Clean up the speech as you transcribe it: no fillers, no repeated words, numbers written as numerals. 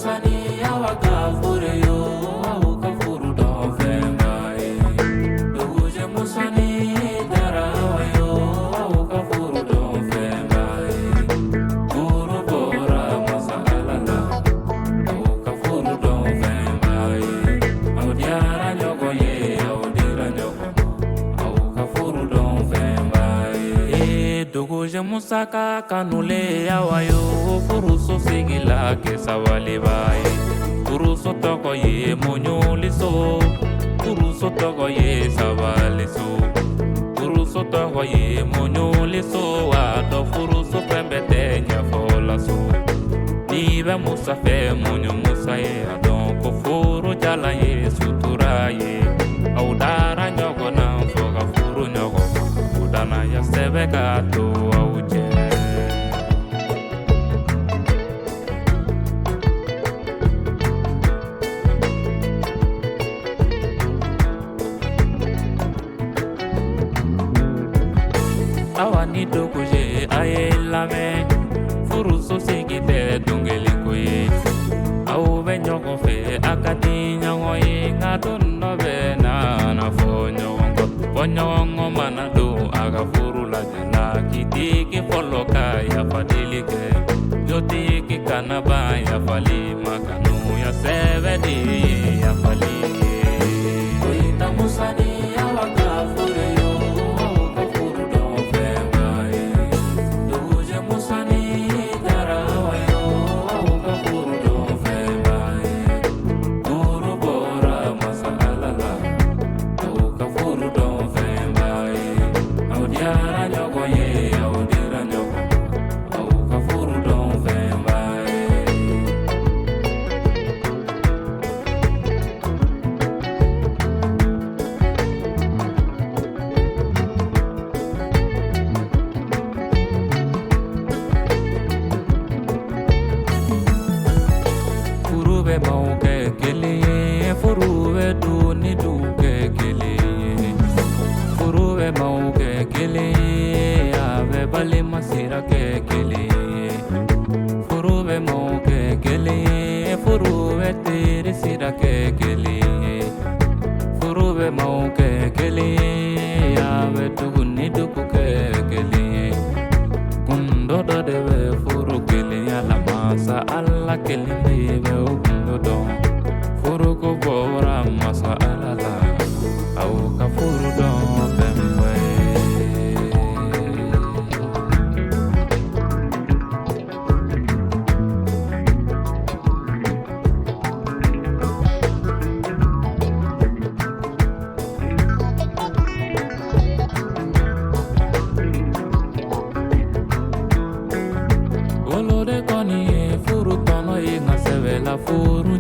musani awaka fure yo awuka furu don fembaye. Doguje musani darawa yo awuka furu don fembaye. Furu bora masa alala awuka furu don fembaye. Audiara nyogo ye audira nyogo awuka furu don fembaye. Doguje musaka kanule awayo furu so sigila ke sawali baye. Furu so toko ye monyoli so. Furu so toko ye sawali so. Furu so toko ye monyoli so. Ado furu so pembete nyafola so. Nibe musa fe monyo musa ye. Adon ko furu jala ye sutura ye. Audara nyogo na mfoga furu nyogo. Udana ya sebe gato auje. Awani dokuje aye lame furu so sigite dongeli koye awu be nyoko fe akati nyango ye ngadon no be na fo nyongo mana do aga furu la jana kitiki foloka ya fadilike jotiki kanaba ya fali makanu ya sevedi ya fali koita musani awaka fure yo awaka furu don fembaye. Doguje musani darawa yo awaka furu don fembaye. Furu bora masa alala awaka furu don fembaye. Audiara nyogo ye audira nyogo awaka furu don fembaye. Furube mauke kele furube du ni du ke kele. Furube mauke kele ave bale masira ke kele. Furube mauke kele furube tere sira ke kele. Furube mauke kele ave du ni du ke kele. Kundo do debe furu kele ala masa alla kele debe ukundo don. Furu ko bora masa alala awuka furu don femwe. Olode koni furu tono ye ngaseve la furu